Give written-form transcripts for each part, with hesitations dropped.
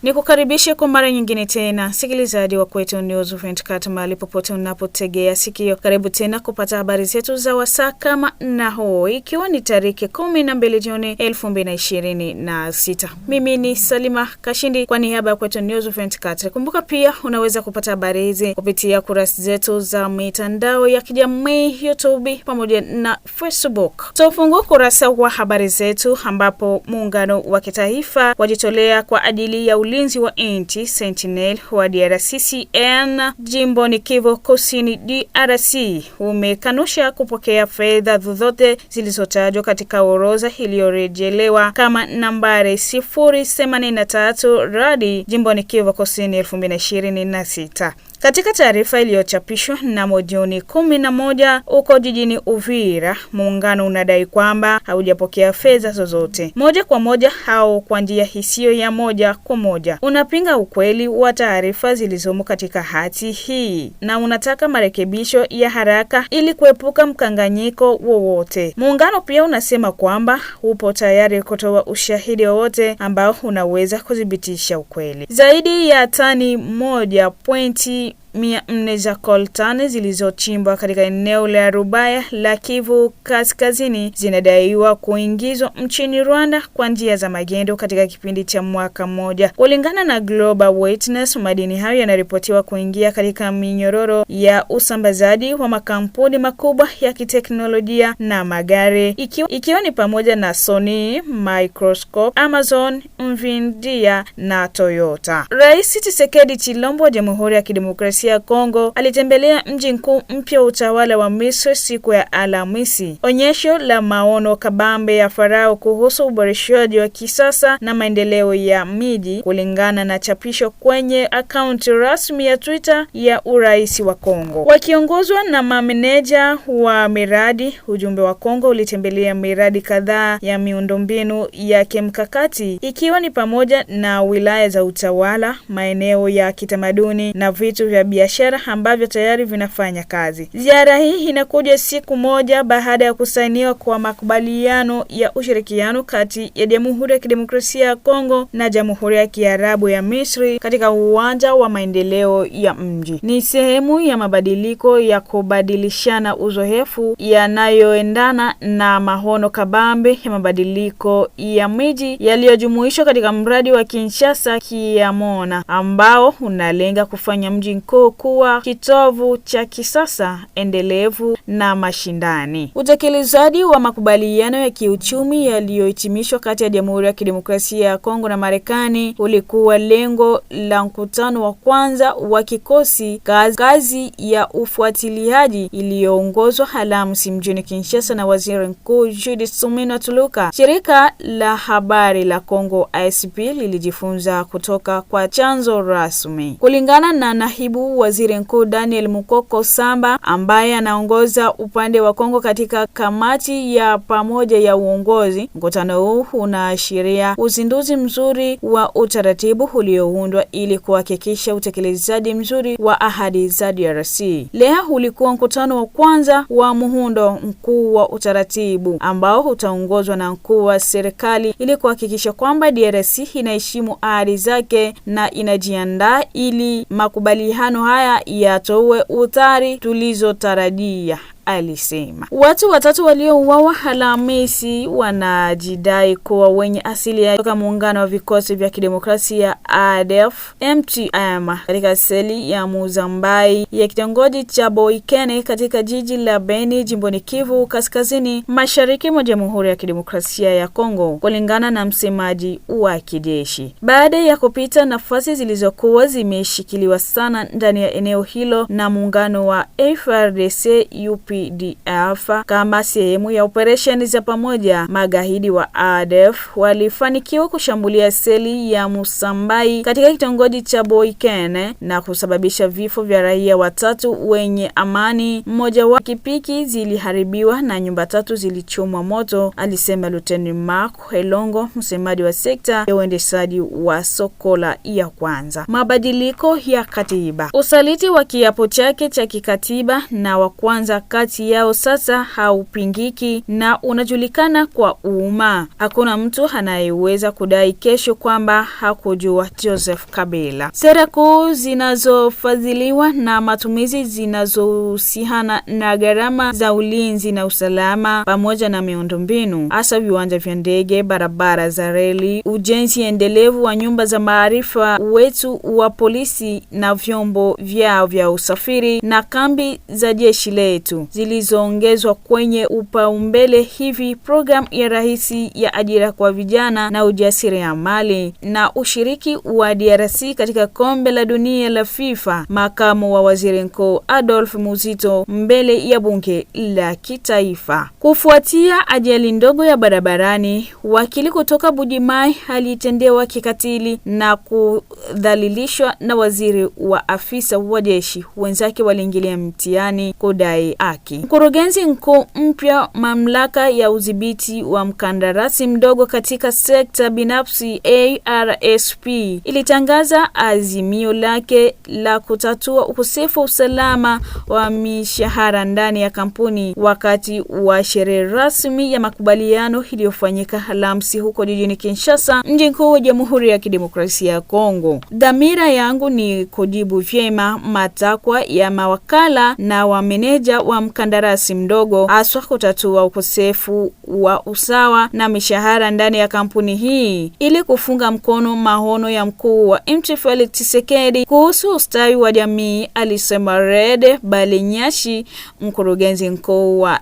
Nikukaribishe kwa mara nyingine tena, sikilizaji wa Kwetu News 24 mahali popote unapotegea sikio. Karibu tena kupata habari zetu za wasaa kama na huu, ikiwa ni tariki 12 Juni 2026. Mimi ni Salima Kashindi kwa niaba ya Kwetu News 24. Kumbuka pia unaweza kupata habari hizi kupitia kurasa zetu za mitandao ya kijamii, YouTube pamoja na Facebook. Tufungua kurasa wa habari zetu ambapo muungano wa kitaifa wajitolea kwa ajili ya ulinzi wa nchi Sentinel wa DRCCN jimboni Kivu Kusini DRC umekanusha kupokea fedha zozote zilizotajwa katika orodha iliyorejelewa kama nambari 083 radi jimboni Kivu Kusini 2026. Katika taarifa iliyochapishwa na Juni 11 uko jijini Uvira, muungano unadai kwamba haujapokea fedha zozote moja kwa moja au kwa njia isiyo ya moja kwa moja. Unapinga ukweli wa taarifa zilizomo katika hati hii na unataka marekebisho ya haraka ili kuepuka mkanganyiko wowote. Muungano pia unasema kwamba upo tayari kutoa ushahidi wowote ambao unaweza kudhibitisha ukweli. Zaidi ya tani 1.4 za coltan zilizochimbwa katika eneo la Rubaya la Kivu Kaskazini zinadaiwa kuingizwa nchini Rwanda kwa njia za magendo katika kipindi cha mwaka mmoja. Kulingana na Global Witness, madini hayo yanaripotiwa kuingia katika minyororo ya usambazaji wa makampuni makubwa ya kiteknolojia na magari ikiwa ni pamoja na Sony, Microsoft, Amazon, Nvidia na Toyota. Rais Tshisekedi Tshilombo wa Jamhuri ya Kidemokrasia ya Kongo alitembelea mji mkuu mpya wa utawala wa Misri siku ya Alhamisi. Onyesho la maono kabambe ya Farao kuhusu uboreshaji wa kisasa na maendeleo ya miji, kulingana na chapisho kwenye akaunti rasmi ya Twitter ya urais wa Kongo. Wakiongozwa na mameneja wa miradi, ujumbe wa Kongo ulitembelea miradi kadhaa ya miundombinu ya kimkakati ikiwa ni pamoja na wilaya za utawala, maeneo ya kitamaduni na vitu vya biashara ambavyo tayari vinafanya kazi. Ziara hii inakuja siku moja baada ya kusainiwa kwa makubaliano ya ushirikiano kati ya Jamhuri ya Kidemokrasia ya Kongo na Jamhuri ya Kiarabu ya Misri katika uwanja wa maendeleo ya mji. Ni sehemu ya mabadiliko ya kubadilishana uzoefu yanayoendana na maono kabambe ya mabadiliko ya miji yaliyojumuishwa katika mradi wa Kinshasa Kiamona ambao unalenga kufanya mji mkuu kuwa kitovu cha kisasa, endelevu na mashindani. Utekelezaji wa makubaliano ya kiuchumi yaliyohitimishwa kati ya Jamhuri ya Kidemokrasia ya Kongo na Marekani ulikuwa lengo la mkutano wa kwanza wa kikosi kazi ya ufuatiliaji iliyoongozwa Alhamisi mjini Kinshasa na Waziri Mkuu Judith Suminwa Tuluka. Shirika la habari la Kongo AFP lilijifunza kutoka kwa chanzo rasmi. Kulingana na naibu waziri mkuu Daniel Mukoko Samba ambaye anaongoza upande wa Kongo katika kamati ya pamoja ya uongozi, mkutano huu unaashiria uzinduzi mzuri wa utaratibu ulioundwa ili kuhakikisha utekelezaji mzuri wa ahadi za DRC. Leo ulikuwa mkutano wa kwanza wa muundo mkuu wa utaratibu ambao utaongozwa na mkuu wa serikali ili kuhakikisha kwamba DRC inaheshimu ahadi zake na inajiandaa ili makubaliano haya yatoe utari tulizotarajia, alisema. Watu watatu waliouawa Alhamisi wanajidai kuwa wenye asili ya kutoka muungano wa vikosi vya kidemokrasia ADF MTM katika seli ya Muzambai ya kitongoji cha Boikene katika jiji la Beni jimboni Kivu Kaskazini mashariki mwa Jamhuri ya Kidemokrasia ya Kongo, kulingana na msemaji wa kijeshi. Baada ya kupita nafasi zilizokuwa zimeshikiliwa sana ndani ya eneo hilo na muungano wa FARDC UPDF kama sehemu ya operesheni za pamoja, magaidi wa ADF walifanikiwa kushambulia seli ya Musambai katika kitongoji cha Boikene na kusababisha vifo vya raia watatu wenye amani. Mmoja wa pikipiki ziliharibiwa na nyumba tatu zilichomwa moto, alisema Luteni Mark Helongo, msemaji wa sekta ya uendeshaji wa Sokola ya kwanza. Mabadiliko ya katiba. Usaliti wa kiapo chake cha kikatiba na wa kwanza kati kati yao sasa haupingiki na unajulikana kwa umma. Hakuna mtu anayeweza kudai kesho kwamba hakujua Joseph Kabila. Sera kuu zinazofadhiliwa na matumizi zinazohusiana na gharama za ulinzi na usalama pamoja na miundombinu, hasa viwanja vya ndege, barabara za reli, ujenzi endelevu wa nyumba za maarifa wetu wa polisi na vyombo vyao vya usafiri na kambi za jeshi letu zilizoongezwa kwenye upaumbele hivi program ya rahisi ya ajira kwa vijana na ujasiriamali na ushiriki wa DRC katika kombe la dunia la FIFA. Makamu wa waziri mkuu Adolf Muzito mbele ya bunge la kitaifa. Kufuatia ajali ndogo ya barabarani, wakili kutoka Budimai alitendewa kikatili na kudhalilishwa na waziri wa afisa wa jeshi. Wenzake waliingilia mtihani kudai haki. Mkurugenzi mkuu mpya mamlaka ya udhibiti wa mkandarasi mdogo katika sekta binafsi ARSP ilitangaza azimio lake la kutatua ukosefu wa usalama wa mishahara ndani ya kampuni wakati wa sherehe rasmi ya makubaliano iliyofanyika Alhamisi huko jijini Kinshasa, mji mkuu wa Jamhuri ya Kidemokrasia ya Kongo. Dhamira yangu ni kujibu vyema matakwa ya mawakala na wameneja wa mkandarasi mdogo, haswa kutatua ukosefu wa usawa na mishahara ndani ya kampuni hii ili kufunga mkono maono ya mkuu wa nchi Felix Tshisekedi kuhusu ustawi wa jamii, alisema Red Balinyashi, mkurugenzi mkuu wa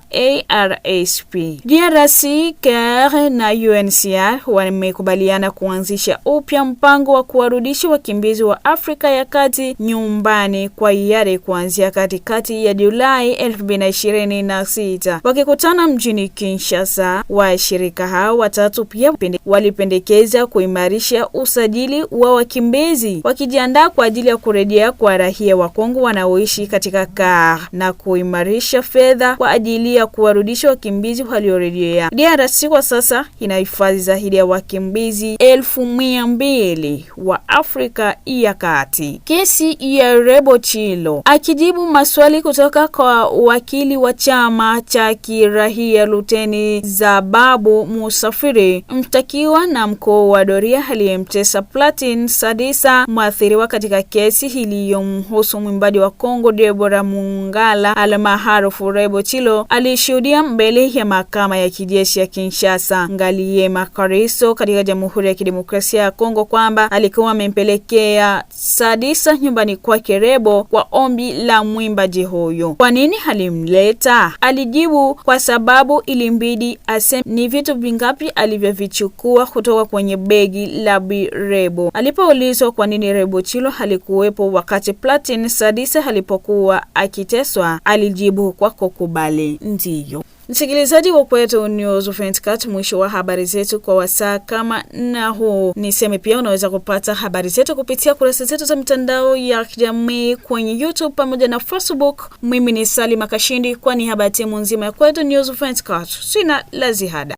ARSP. DRC, CAR na UNHCR wamekubaliana kuanzisha upya mpango wa kuwarudisha wakimbizi wa Afrika ya Kati nyumbani kwa hiari kuanzia katikati ya Julai 2026. Wakikutana mjini Kinshasa, washirika hao watatu pia walipendekeza kuimarisha usajili wa wakimbizi wakijiandaa kwa ajili ya kurejea kwa raia wa Kongo wanaoishi katika CAR na kuimarisha fedha kwa ajili ya kuwarudisha wakimbizi waliorejea. DRC kwa sasa inahifadhi zaidi ya wakimbizi 200,000 wa Afrika ya Kati. Kesi ya Rebo Chilo. Akijibu maswali kutoka kwa wakili wa chama cha kiraia Luteni Zababu Musafiri, mshtakiwa na mkuu wa doria aliyemtesa Platini Sadisa, mwathiriwa katika kesi iliyomhusu mwimbaji wa Kongo Deborah Mungala almaarufu Rebo Chilo, alishuhudia mbele ya mahakama ya kijeshi ya Kinshasa Ngaliema Kariso katika Jamhuri ya Kidemokrasia ya Kongo kwamba alikuwa amempelekea Sadisa nyumbani kwake Rebo kwa ombi la mwimbaji huyo. Kwa nini alimleta? Alijibu kwa sababu ilimbidi aseme ni vitu vingapi alivyovichukua kutoka kwenye begi la Rebo. Alipoulizwa kwa nini Rebo Chilo halikuwepo wakati Platini Sadisa alipokuwa akiteswa, alijibu kwa kukubali ndiyo. Msikilizaji wa Kwetu News 24, mwisho wa habari zetu kwa wasaa kama na huu. Niseme pia unaweza kupata habari zetu kupitia kurasa zetu za mitandao ya kijamii kwenye YouTube pamoja na Facebook. Mimi ni Salima Kashindi kwa niaba ya timu nzima ya Kwetu News 24. Sina la ziada.